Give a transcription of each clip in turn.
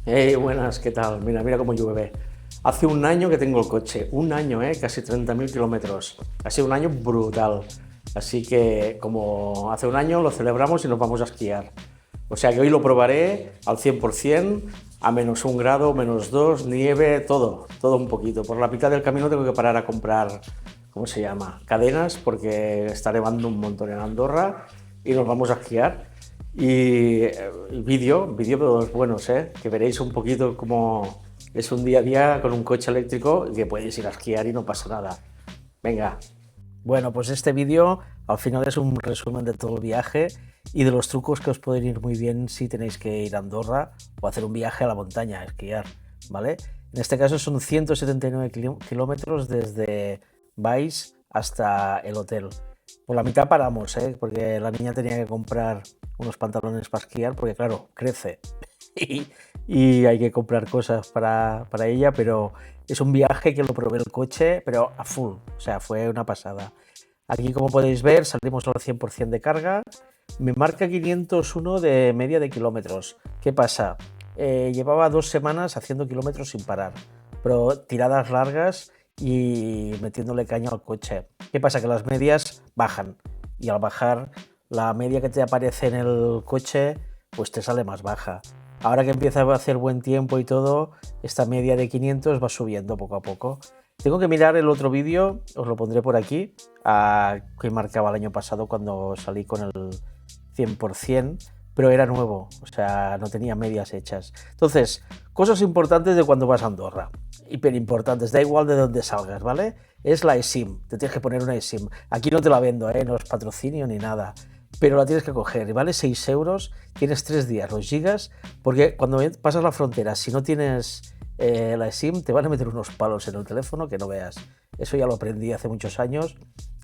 Buenas, ¿qué tal? Mira cómo llueve. Hace un año que tengo el coche, un año, casi 30.000 kilómetros. Ha sido un año brutal. Así que como hace un año lo celebramos y nos vamos a esquiar. O sea que hoy lo probaré al 100%, a -1 grado, -2, nieve, todo un poquito. Por la mitad del camino tengo que parar a comprar, ¿cómo se llama? Cadenas, porque está nevando un montón en Andorra y nos vamos a esquiar. Y vídeo de los buenos, que veréis un poquito cómo es un día a día con un coche eléctrico y que podéis ir a esquiar y no pasa nada. Venga. Bueno, pues este vídeo al final es un resumen de todo el viaje y de los trucos que os pueden ir muy bien si tenéis que ir a Andorra o hacer un viaje a la montaña, a esquiar, ¿vale? En este caso son 179 kilómetros desde Valls hasta el hotel. Por la mitad paramos, porque la niña tenía que comprar unos pantalones para esquiar, porque claro, crece y, y hay que comprar cosas para ella, pero es un viaje que lo probé el coche, pero a full, o sea, fue una pasada. Aquí, como podéis ver, salimos al 100% de carga. Me marca 501 de media de kilómetros. ¿Qué pasa? Llevaba 2 semanas haciendo kilómetros sin parar, pero tiradas largas y metiéndole caña al coche. ¿Qué pasa? Que las medias bajan y al bajar la media que te aparece en el coche pues te sale más baja. Ahora que empieza a hacer buen tiempo y todo, esta media de 500 va subiendo poco a poco. Tengo que mirar el otro vídeo, os lo pondré por aquí, que marcaba el año pasado cuando salí con el 100%, pero era nuevo, o sea, no tenía medias hechas. Entonces, cosas importantes de cuando vas a Andorra, hiper importantes, da igual de dónde salgas, ¿vale? Es la eSIM, te tienes que poner una eSIM. Aquí no te la vendo, no es patrocinio ni nada, pero la tienes que coger y vale 6 euros, tienes 3 días, los gigas, porque cuando pasas la frontera, si no tienes la eSIM, te van a meter unos palos en el teléfono que no veas. Eso ya lo aprendí hace muchos años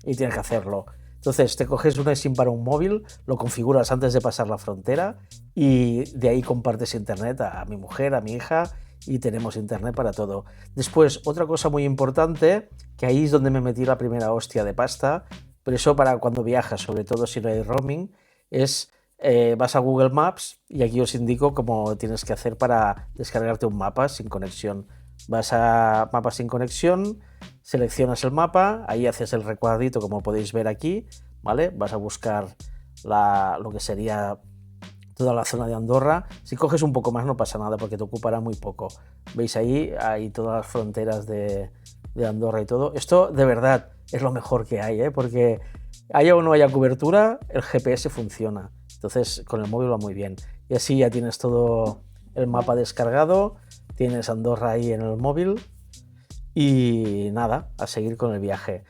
y tienes que hacerlo. Entonces te coges una SIM para un móvil, lo configuras antes de pasar la frontera y de ahí compartes internet a mi mujer, a mi hija y tenemos internet para todo. Después, otra cosa muy importante, que ahí es donde me metí la primera hostia de pasta, pero eso para cuando viajas, sobre todo si no hay roaming, es vas a Google Maps y aquí os indico cómo tienes que hacer para descargarte un mapa sin conexión. Vas a mapa sin conexión, seleccionas el mapa, ahí haces el recuadrito como podéis ver aquí, ¿vale? Vas a buscar lo que sería toda la zona de Andorra. Si coges un poco más no pasa nada porque te ocupará muy poco. ¿Veis ahí? Hay todas las fronteras de Andorra y todo. Esto de verdad es lo mejor que hay, porque haya o no haya cobertura, el GPS funciona. Entonces con el móvil va muy bien. Y así ya tienes todo el mapa descargado, tienes Andorra ahí en el móvil y nada, a seguir con el viaje.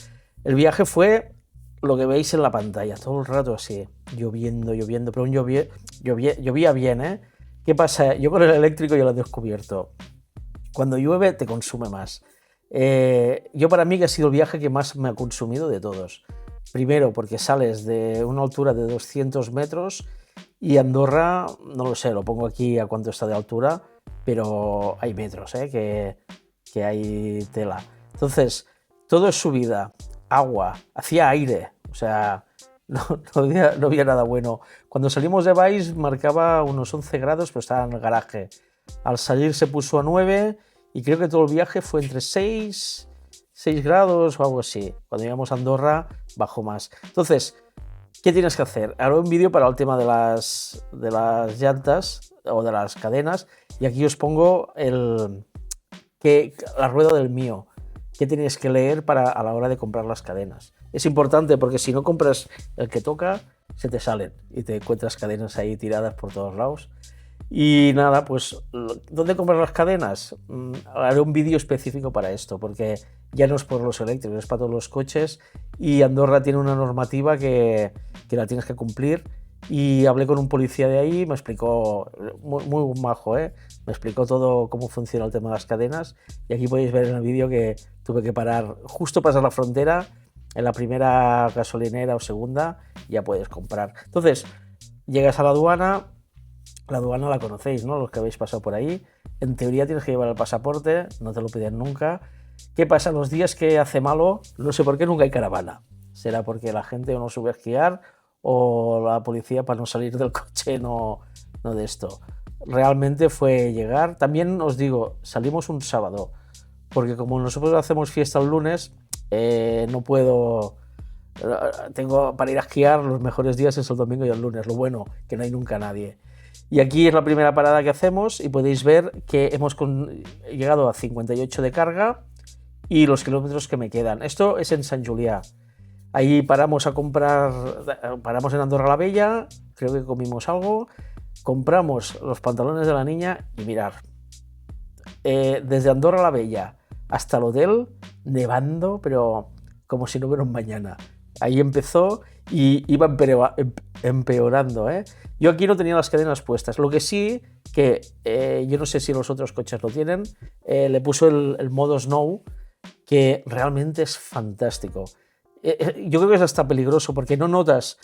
El viaje fue lo que veis en la pantalla, todo el rato así, lloviendo, pero llovía bien, ¿eh? ¿Qué pasa? Yo con el eléctrico ya lo he descubierto. Cuando llueve te consume más. Yo para mí que ha sido el viaje que más me ha consumido de todos. Primero porque sales de una altura de 200 metros y Andorra, no lo sé, lo pongo aquí a cuánto está de altura, pero hay metros, que hay tela. Entonces, todo es subida, agua, hacía aire, o sea, no había nada bueno. Cuando salimos de Valls marcaba unos 11 grados, pero estaba en el garaje. Al salir se puso a 9 y creo que todo el viaje fue entre 6 grados o algo así. Cuando llegamos a Andorra bajó más. Entonces, ¿qué tienes que hacer? Haré un vídeo para el tema de las llantas o de las cadenas y aquí os pongo la rueda del mío. ¿Qué tienes que leer a la hora de comprar las cadenas? Es importante porque si no compras el que toca, se te salen y te encuentras cadenas ahí tiradas por todos lados. Y nada, pues, ¿dónde compras las cadenas? Haré un vídeo específico para esto, porque ya no es por los eléctricos, es para todos los coches y Andorra tiene una normativa que la tienes que cumplir. Y hablé con un policía de ahí, me explicó, muy majo, me explicó todo cómo funciona el tema de las cadenas y aquí podéis ver en el vídeo que tuve que parar, justo pasar la frontera, en la primera gasolinera o segunda ya puedes comprar. Entonces, llegas a la aduana la conocéis, ¿no? Los que habéis pasado por ahí, en teoría tienes que llevar el pasaporte, no te lo piden nunca. ¿Qué pasa? Los días que hace malo, no sé por qué nunca hay caravana. Será porque la gente no sube a esquiar o la policía para no salir del coche no de esto. realmente fue llegar. También os digo, salimos un sábado, porque como nosotros hacemos fiesta el lunes, no puedo... Tengo para ir a esquiar, los mejores días es el domingo y el lunes, lo bueno, que no hay nunca nadie. Y aquí es la primera parada que hacemos y podéis ver que hemos llegado a 58 de carga y los kilómetros que me quedan. Esto es en Sant Julià. Ahí paramos a comprar, paramos en Andorra la Vella, creo que comimos algo, compramos los pantalones de la niña y mirar, desde Andorra la Vella hasta el hotel, nevando, pero como si no hubiera un mañana. Ahí empezó y iba empeorando. Yo aquí no tenía las cadenas puestas. Lo que sí, que yo no sé si los otros coches lo tienen, le puso el modo Snow, que realmente es fantástico. Yo creo que es hasta peligroso porque no notas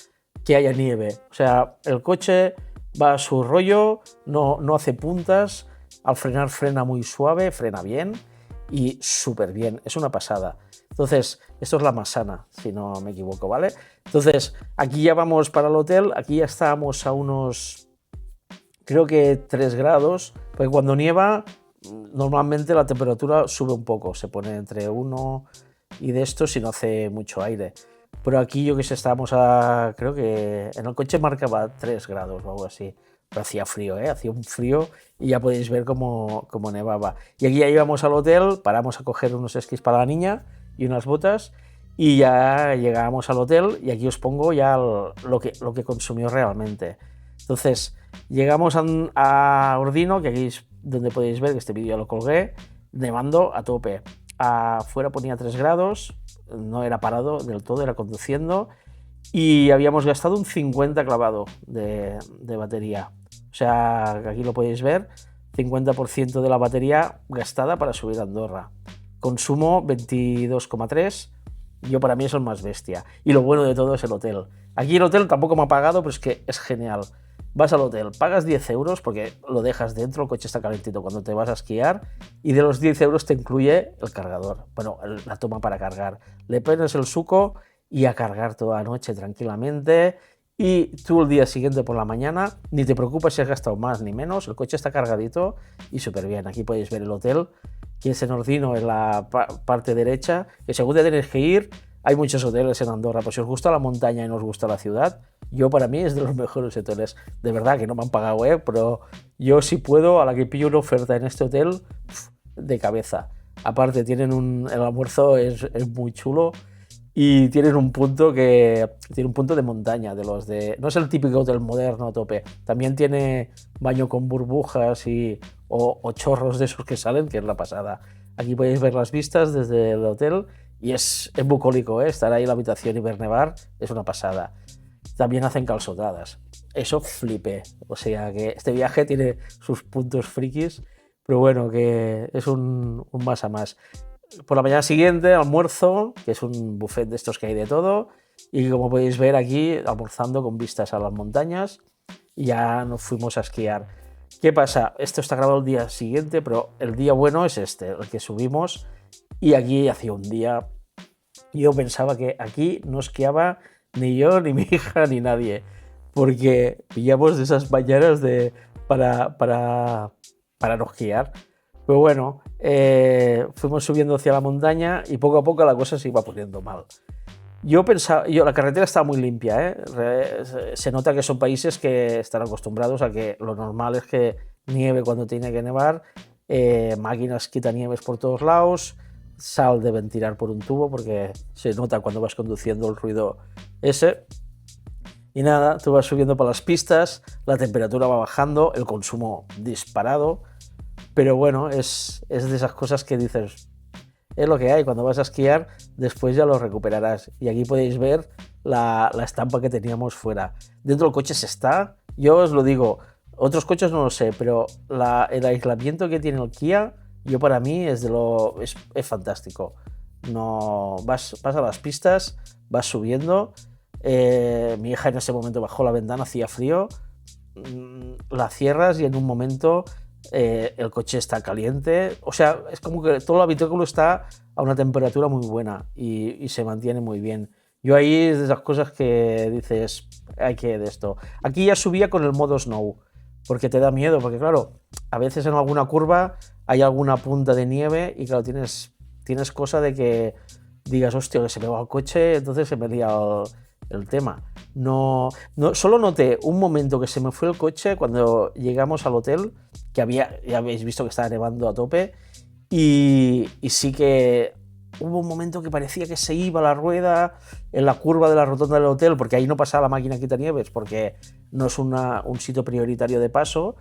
que haya nieve. O sea, el coche va a su rollo, no hace puntas, al frenar frena muy suave, frena bien y súper bien. Es una pasada. Entonces, esto es la Massana, si no me equivoco, ¿vale? Entonces, aquí ya vamos para el hotel, aquí ya estábamos a unos, creo que 3 grados, porque cuando nieva, normalmente la temperatura sube un poco, se pone entre 1 y de esto si no hace mucho aire. Pero aquí yo que sé, estábamos a, creo que en el coche marcaba 3 grados o algo así. Pero hacía frío, hacía un frío y ya podéis ver cómo nevaba. Y aquí ya íbamos al hotel, paramos a coger unos esquís para la niña y unas botas y ya llegábamos al hotel y aquí os pongo ya lo que consumió realmente. Entonces llegamos a Ordino, que aquí es donde podéis ver que este vídeo lo colgué, nevando a tope. Afuera ponía 3 grados, no era parado del todo, era conduciendo y habíamos gastado un 50 clavado de batería. O sea, aquí lo podéis ver, 50% de la batería gastada para subir a Andorra. Consumo 22,3, yo para mí es el más bestia. Y lo bueno de todo es el hotel. Aquí el hotel tampoco me ha pagado, pero es que es genial. Vas al hotel, pagas 10 euros porque lo dejas dentro, el coche está calentito cuando te vas a esquiar y de los 10 euros te incluye el cargador, bueno, la toma para cargar. Le pones el suco y a cargar toda la noche tranquilamente y tú el día siguiente por la mañana ni te preocupas si has gastado más ni menos, el coche está cargadito y súper bien. Aquí podéis ver el hotel, que es en Ordino, en la parte derecha, que según te tenéis que ir, hay muchos hoteles en Andorra, pues si os gusta la montaña y no os gusta la ciudad, yo para mí es de los mejores hoteles. De verdad que no me han pagado, pero yo si puedo, a la que pillo una oferta en este hotel, de cabeza. Aparte tienen el almuerzo es muy chulo y tienen un punto de montaña, no es el típico hotel moderno a tope, también tiene baño con burbujas o chorros de esos que salen, que es la pasada. Aquí podéis ver las vistas desde el hotel y es bucólico, estar ahí en la habitación y ver nevar es una pasada. También hacen calzotadas, eso flipé, o sea que este viaje tiene sus puntos frikis, pero bueno, que es un más a más. Por la mañana siguiente, almuerzo, que es un buffet de estos que hay de todo, y como podéis ver aquí, almorzando con vistas a las montañas, y ya nos fuimos a esquiar. ¿Qué pasa? Esto está grabado el día siguiente, pero el día bueno es este, el que subimos, y aquí hacía un día, yo pensaba que aquí no esquiaba ni yo, ni mi hija, ni nadie, porque pillamos de esas mañanas para no esquiar. Pero bueno, fuimos subiendo hacia la montaña y poco a poco la cosa se iba poniendo mal. Yo pensaba, la carretera está muy limpia, se nota que son países que están acostumbrados a que lo normal es que nieve cuando tiene que nevar, máquinas quitanieves por todos lados, sal deben tirar por un tubo porque se nota cuando vas conduciendo el ruido ese. Y nada, tú vas subiendo por las pistas, la temperatura va bajando, el consumo disparado, pero bueno, es de esas cosas que dices, es lo que hay, cuando vas a esquiar después ya lo recuperarás. Y aquí podéis ver la estampa que teníamos fuera. Dentro del coche se está, yo os lo digo, otros coches no lo sé, pero el aislamiento que tiene el Kia, yo para mí es fantástico. No, vas a las pistas, vas subiendo. Mi hija en ese momento bajó la ventana, hacía frío, la cierras y en un momento el coche está caliente, o sea, es como que todo el habitáculo está a una temperatura muy buena y se mantiene muy bien. Yo ahí es de esas cosas que dices, hay que de esto. Aquí ya subía con el modo Snow, porque te da miedo, porque claro, a veces en alguna curva hay alguna punta de nieve y claro, tienes cosa de que digas, hostia, que se me va el coche, entonces se me lía el tema. No, solo noté un momento que se me fue el coche cuando llegamos al hotel, que ya habéis visto que estaba nevando a tope, y sí que hubo un momento que parecía que se iba la rueda en la curva de la rotonda del hotel, porque ahí no pasaba la máquina quitanieves, porque no es un sitio prioritario de paso,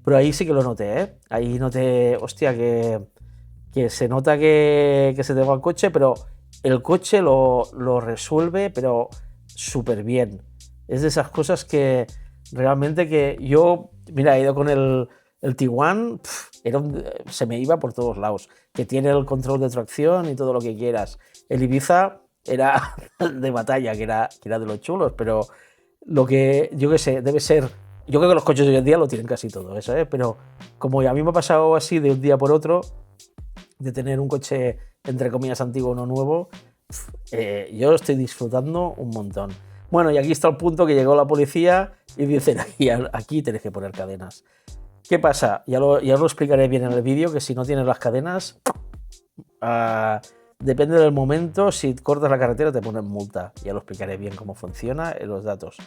pero ahí sí que lo noté, ¿eh? Ahí noté, hostia, que se nota que se te va el coche, pero el coche lo resuelve, pero súper bien. Es de esas cosas que realmente que yo, mira, he ido con el Tiguan, se me iba por todos lados, que tiene el control de tracción y todo lo que quieras. El Ibiza era de batalla, que era de los chulos, pero lo que, yo qué sé, debe ser, yo creo que los coches de hoy en día lo tienen casi todo eso, ¿eh? Pero como a mí me ha pasado así de un día por otro, de tener un coche, entre comillas, antiguo o no nuevo, yo estoy disfrutando un montón. Bueno, y aquí está el punto que llegó la policía y dicen, aquí tenéis que poner cadenas. ¿Qué pasa? Ya os lo explicaré bien en el vídeo, que si no tienes las cadenas, depende del momento, si cortas la carretera te ponen multa. Ya lo explicaré bien cómo funciona en los datos.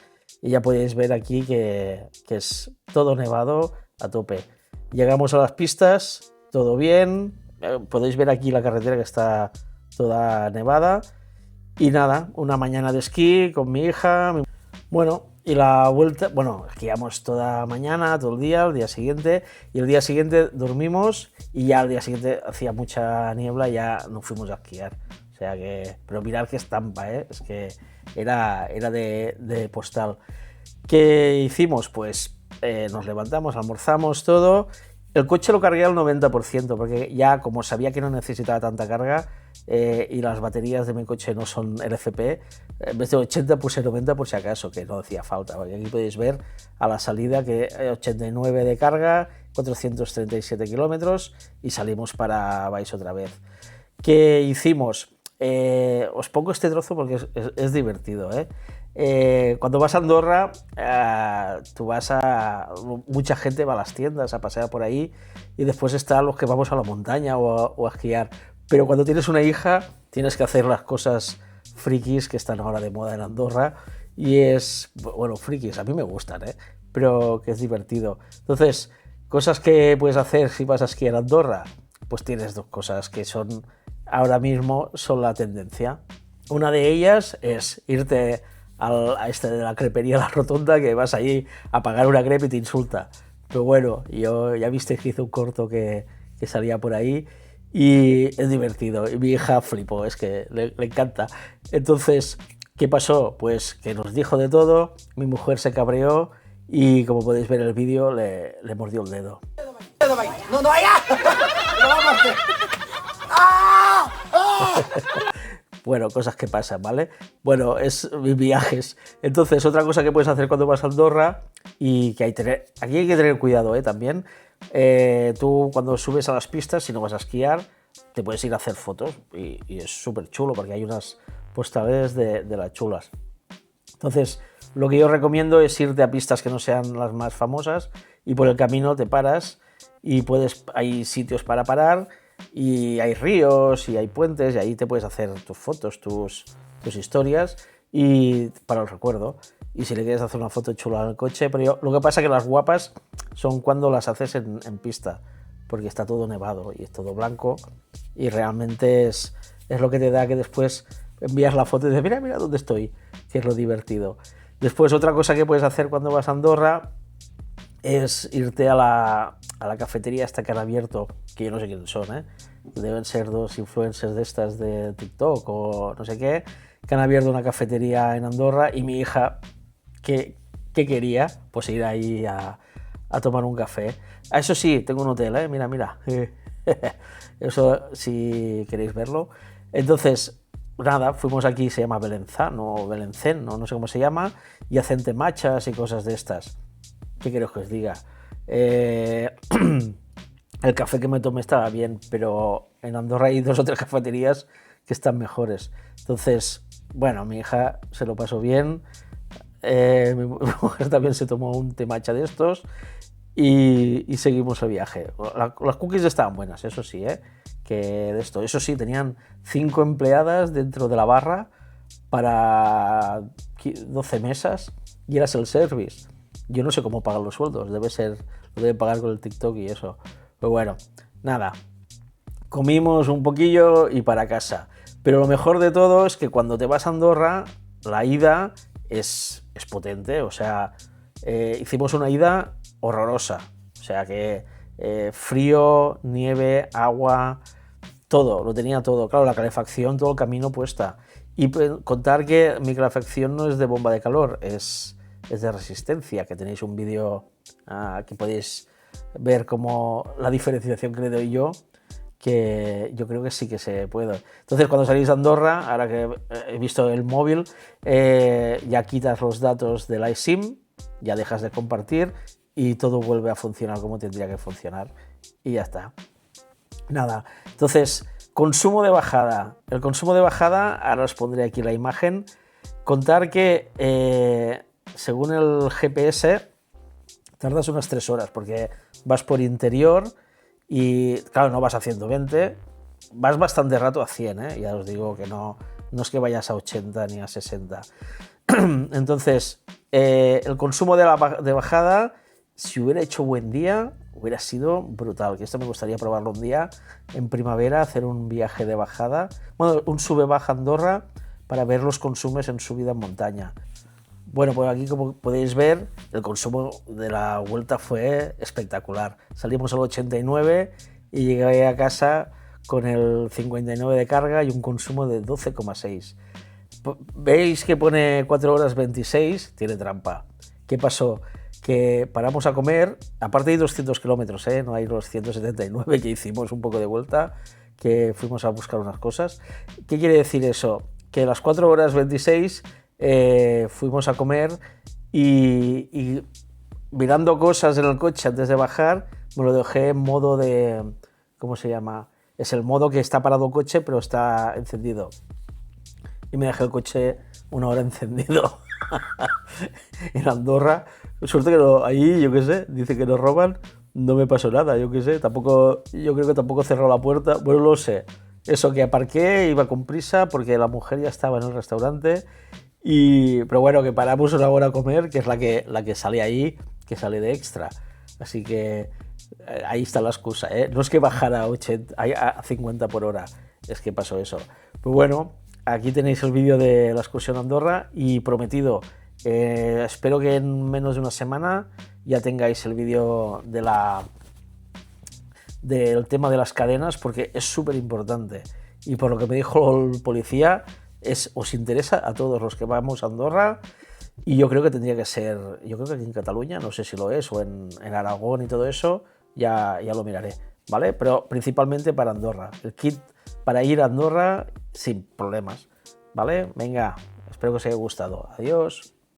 Y ya podéis ver aquí que es todo nevado a tope. Llegamos a las pistas, todo bien. Podéis ver aquí la carretera que está toda nevada. Y nada, una mañana de esquí con mi hija. Bueno, y la vuelta, bueno, esquiamos toda mañana, todo el día siguiente, y el día siguiente dormimos y ya al día siguiente hacía mucha niebla y ya nos fuimos a esquiar. O sea que, pero mirad qué estampa, ¿eh? Es que era de postal. ¿Qué hicimos? Pues nos levantamos, almorzamos todo. El coche lo cargué al 90%, porque ya como sabía que no necesitaba tanta carga y las baterías de mi coche no son LFP, en vez de 80 puse 90 por si acaso, que no hacía falta, porque aquí podéis ver a la salida que 89 de carga, 437 kilómetros y salimos para Valls otra vez. ¿Qué hicimos? Os pongo este trozo porque es divertido, ¿eh? Cuando vas a Andorra, mucha gente va a las tiendas a pasear por ahí y después están los que vamos a la montaña o a esquiar. Pero cuando tienes una hija, tienes que hacer las cosas frikis que están ahora de moda en Andorra y bueno, frikis, a mí me gustan, pero que es divertido. Entonces, cosas que puedes hacer si vas a esquiar a Andorra, pues tienes dos cosas que ahora mismo son la tendencia. Una de ellas es irte a de la crepería La Rotonda, que vas ahí a pagar una crepe y te insulta. Pero bueno, yo ya viste que hice un corto que salía por ahí y es divertido. Y mi hija flipó, es que le encanta. Entonces, ¿qué pasó? Pues que nos dijo de todo, mi mujer se cabreó y como podéis ver en el vídeo le mordió el dedo. ¡No, vaya! ¡Lo vamos a hacer! ¡Ah! ¡Ah! Bueno, cosas que pasan, ¿vale? Bueno, es mis viajes. Entonces, otra cosa que puedes hacer cuando vas a Andorra y que aquí hay que tener cuidado, también. Tú cuando subes a las pistas, si no vas a esquiar, te puedes ir a hacer fotos y es súper chulo porque hay unas postales de las chulas. Entonces, lo que yo recomiendo es irte a pistas que no sean las más famosas y por el camino te paras y hay sitios para parar y hay ríos y hay puentes y ahí te puedes hacer tus fotos, tus historias y para el recuerdo. Y si le quieres hacer una foto chula en el coche, pero lo que pasa es que las guapas son cuando las haces en pista, porque está todo nevado y es todo blanco y realmente es lo que te da que después envías la foto y dices, mira dónde estoy, que es lo divertido. Después otra cosa que puedes hacer cuando vas a Andorra es irte a la cafetería esta que han abierto, que yo no sé quiénes son, deben ser dos influencers de estas de TikTok o no sé qué, que han abierto una cafetería en Andorra y mi hija, ¿qué quería? Pues ir ahí a tomar un café. Eso sí, tengo un hotel, mira. Eso si queréis verlo. Entonces, nada, fuimos aquí, se llama Belenzán o Belencén, no sé cómo se llama, y hacen temachas y cosas de estas. ¿Qué queréis que os diga? El café que me tomé estaba bien, pero en Andorra hay 2 o 3 cafeterías que están mejores. Entonces, bueno, mi hija se lo pasó bien, mi mujer también se tomó un temacha de estos y seguimos el viaje. Las cookies estaban buenas, eso sí, que de esto. Eso sí, tenían 5 empleadas dentro de la barra para 12 mesas y era self-service. Yo no sé cómo pagan los sueldos, lo debe pagar con el TikTok y eso. Pero bueno, nada, comimos un poquillo y para casa. Pero lo mejor de todo es que cuando te vas a Andorra, la ida es potente. O sea, hicimos una ida horrorosa. O sea que frío, nieve, agua, todo, lo tenía todo. Claro, la calefacción, todo el camino puesta. Y contar que mi calefacción no es de bomba de calor, es de resistencia, que tenéis un vídeo que podéis ver como la diferenciación que le doy yo, que yo creo que sí que se puede. Entonces, cuando salís de Andorra, ahora que he visto el móvil, ya quitas los datos del iSIM, ya dejas de compartir y todo vuelve a funcionar como tendría que funcionar. Y ya está. Nada, entonces, consumo de bajada. El consumo de bajada, ahora os pondré aquí la imagen. Contar que, según el GPS, tardas unas 3 horas, porque vas por interior y, claro, no vas a 120, vas bastante rato a 100, ya os digo que no es que vayas a 80 ni a 60. Entonces, el consumo de bajada, si hubiera hecho buen día, hubiera sido brutal, que esto me gustaría probarlo un día en primavera, hacer un viaje de bajada, bueno, un sube-baja Andorra para ver los consumos en subida en montaña. Bueno, pues aquí, como podéis ver, el consumo de la vuelta fue espectacular. Salimos al 89 y llegué a casa con el 59 de carga y un consumo de 12,6. ¿Veis que pone 4 horas 26? Tiene trampa. ¿Qué pasó? Que paramos a comer, aparte de 200 kilómetros, no hay los 179 que hicimos un poco de vuelta, que fuimos a buscar unas cosas. ¿Qué quiere decir eso? Que a las 4 horas 26 fuimos a comer y mirando cosas en el coche antes de bajar, me lo dejé en modo de... ¿Cómo se llama? Es el modo que está parado el coche, pero está encendido. Y me dejé el coche 1 hora encendido en Andorra. Suerte que ahí, yo qué sé, dice que nos roban, no me pasó nada, yo qué sé, yo creo que tampoco cerró la puerta, bueno, lo sé. Eso, que aparqué, iba con prisa porque la mujer ya estaba en el restaurante, pero bueno, que paramos 1 hora a comer, que es la que sale ahí, que sale de extra. Así que ahí está la excusa, no es que bajara a 50 por hora, es que pasó eso. Pues bueno, aquí tenéis el vídeo de la excursión a Andorra y prometido, espero que en menos de una semana ya tengáis el vídeo del tema de las cadenas, porque es súper importante. Y por lo que me dijo el policía, os interesa a todos los que vamos a Andorra, y yo creo que tendría que ser, yo creo que aquí en Cataluña, no sé si lo es, o en Aragón y todo eso, ya lo miraré, ¿vale? Pero principalmente para Andorra, el kit para ir a Andorra sin problemas, ¿vale? Venga, espero que os haya gustado. Adiós.